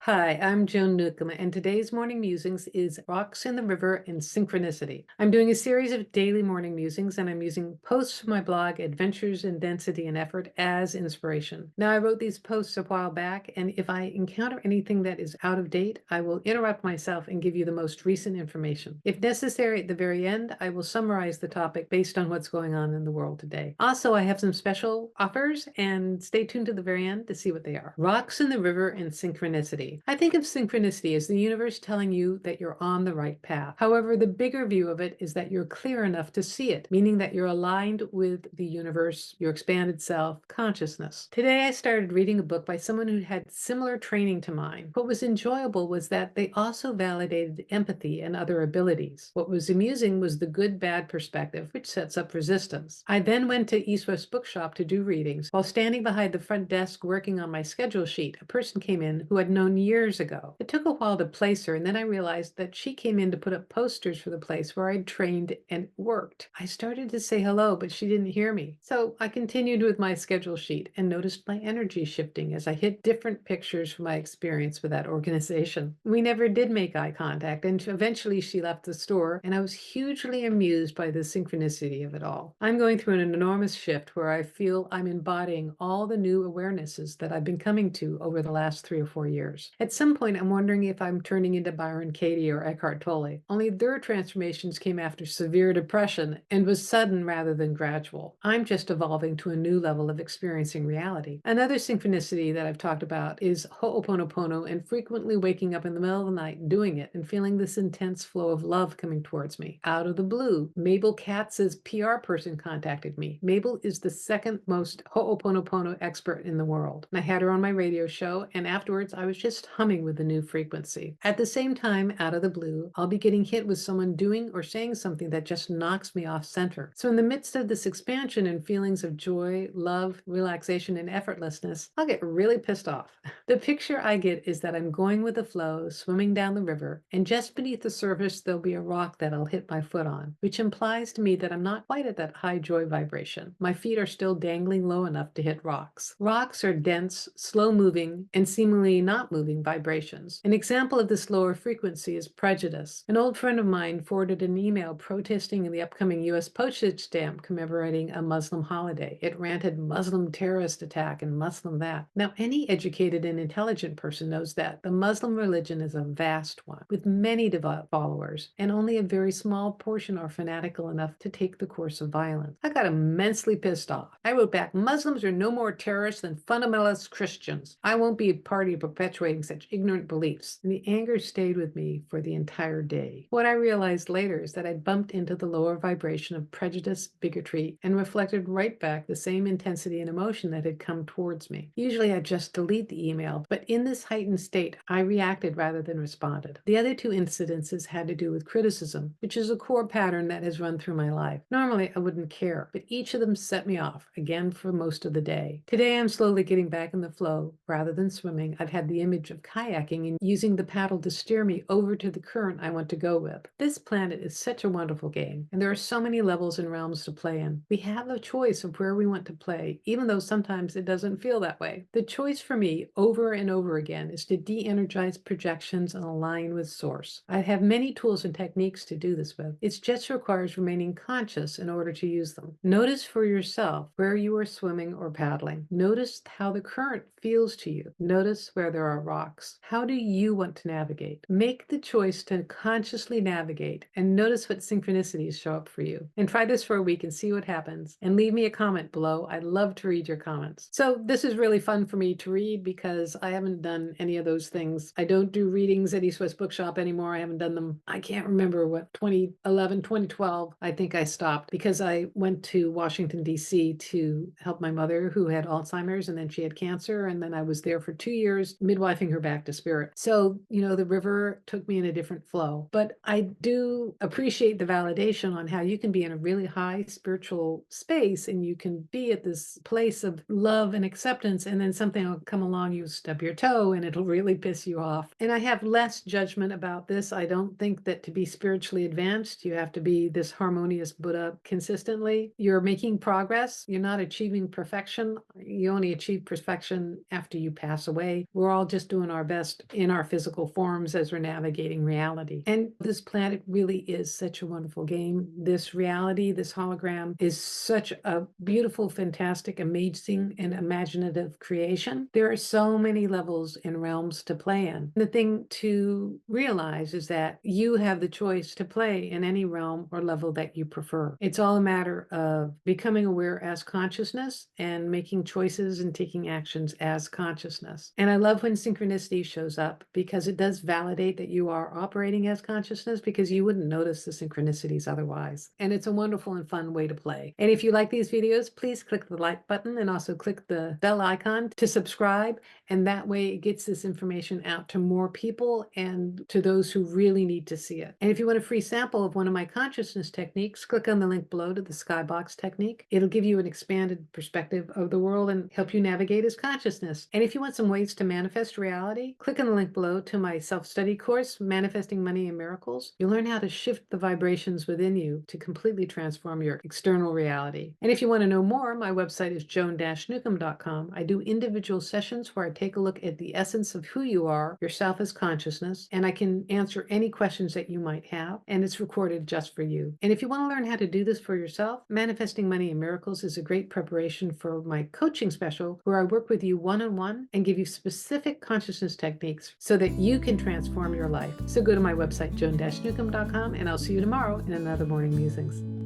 Hi, I'm Joan Newcomb, and today's morning musings is Rocks in the River and Synchronicity. I'm doing a series of daily morning musings, and I'm using posts from my blog, Adventures in Density and Effort, as inspiration. Now, I wrote these posts a while back, and if I encounter anything that is out of date, I will interrupt myself and give you the most recent information. If necessary, at the very end, I will summarize the topic based on what's going on in the world today. Also, I have some special offers, and stay tuned to the very end to see what they are. Rocks in the River and Synchronicity. I think of synchronicity as the universe telling you that you're on the right path. However, the bigger view of it is that you're clear enough to see it, meaning that you're aligned with the universe, your expanded self, consciousness. Today, I started reading a book by someone who had similar training to mine. What was enjoyable was that they also validated empathy and other abilities. What was amusing was the good-bad perspective, which sets up resistance. I then went to East West Bookshop to do readings. While standing behind the front desk working on my schedule sheet, a person came in who had known years ago. It took a while to place her, and then I realized that she came in to put up posters for the place where I'd trained and worked. I started to say hello, but she didn't hear me. So I continued with my schedule sheet and noticed my energy shifting as I hit different pictures from my experience with that organization. We never did make eye contact, and eventually she left the store, and I was hugely amused by the synchronicity of it all. I'm going through an enormous shift where I feel I'm embodying all the new awarenesses that I've been coming to over the last 3 or 4 years. At some point, I'm wondering if I'm turning into Byron Katie or Eckhart Tolle, only their transformations came after severe depression and was sudden rather than gradual. I'm just evolving to a new level of experiencing reality. Another synchronicity that I've talked about is Ho'oponopono and frequently waking up in the middle of the night doing it and feeling this intense flow of love coming towards me. Out of the blue, Mabel Katz's PR person contacted me. Mabel is the second most Ho'oponopono expert in the world. I had her on my radio show, and afterwards I was just humming with the new frequency. At the same time, out of the blue, I'll be getting hit with someone doing or saying something that just knocks me off center. So in the midst of this expansion and feelings of joy, love, relaxation, and effortlessness, I'll get really pissed off. The picture I get is that I'm going with the flow, swimming down the river, and just beneath the surface there'll be a rock that I'll hit my foot on, which implies to me that I'm not quite at that high joy vibration. My feet are still dangling low enough to hit rocks. Rocks are dense, slow-moving, and seemingly not moving vibrations. An example of this lower frequency is prejudice. An old friend of mine forwarded an email protesting the upcoming U.S. postage stamp commemorating a Muslim holiday. It ranted Muslim terrorist attack and Muslim that. Now, any educated and intelligent person knows that the Muslim religion is a vast one, with many devout followers, and only a very small portion are fanatical enough to take the course of violence. I got immensely pissed off. I wrote back, Muslims are no more terrorists than fundamentalist Christians. I won't be a party perpetuating such ignorant beliefs. And the anger stayed with me for the entire day. What I realized later is that I'd bumped into the lower vibration of prejudice, bigotry, and reflected right back the same intensity and emotion that had come towards me. Usually I just delete the email, but in this heightened state, I reacted rather than responded. The other two incidences had to do with criticism, which is a core pattern that has run through my life. Normally, I wouldn't care, but each of them set me off, again for most of the day. Today, I'm slowly getting back in the flow. Rather than swimming, I've had the image of kayaking and using the paddle to steer me over to the current I want to go with. This planet is such a wonderful game, and there are so many levels and realms to play in. We have a choice of where we want to play, even though sometimes it doesn't feel that way. The choice for me, over and over again, is to de-energize projections and align with source. I have many tools and techniques to do this with. It just requires remaining conscious in order to use them. Notice for yourself where you are swimming or paddling. Notice how the current feels to you. Notice where there are rocks. How do you want to navigate? Make the choice to consciously navigate and notice what synchronicities show up for you. And try this for a week and see what happens. And leave me a comment below. I'd love to read your comments. So this is really fun for me to read because I haven't done any of those things. I don't do readings at East West Bookshop anymore. I haven't done them. I can't remember what, 2011, 2012, I think I stopped because I went to Washington, D.C. to help my mother who had Alzheimer's, and then she had cancer. And then I was there for 2 years, midwifing her back to spirit. So, the river took me in a different flow. But I do appreciate the validation on how you can be in a really high spiritual space and you can be at this place of love and acceptance, and then something will come along, you stub your toe, and it'll really piss you off. And I have less judgment about this. I don't think that to be spiritually advanced, you have to be this harmonious Buddha consistently. You're making progress. You're not achieving perfection. You only achieve perfection after you pass away. We're all just doing doing our best in our physical forms as we're navigating reality. And this planet really is such a wonderful game. This reality, this hologram is such a beautiful, fantastic, amazing, and imaginative creation. There are so many levels and realms to play in. The thing to realize is that you have the choice to play in any realm or level that you prefer. It's all a matter of becoming aware as consciousness and making choices and taking actions as consciousness. And I love when synchronicity shows up because it does validate that you are operating as consciousness, because you wouldn't notice the synchronicities otherwise. And it's a wonderful and fun way to play. And if you like these videos, please click the like button and also click the bell icon to subscribe. And that way it gets this information out to more people and to those who really need to see it. And if you want a free sample of one of my consciousness techniques, click on the link below to the skybox technique. It'll give you an expanded perspective of the world and help you navigate as consciousness. And if you want some ways to manifest reality, click on the link below to my self-study course, Manifesting Money and Miracles. You'll learn how to shift the vibrations within you to completely transform your external reality. And if you want to know more, my website is joan-newcomb.com. I do individual sessions where I take a look at the essence of who you are, yourself as consciousness, and I can answer any questions that you might have, and it's recorded just for you. And if you want to learn how to do this for yourself, Manifesting Money and Miracles is a great preparation for my coaching special, where I work with you one-on-one and give you specific consciousness techniques so that you can transform your life. So go to my website, joan-newcomb.com, and I'll see you tomorrow in another Morning Musings.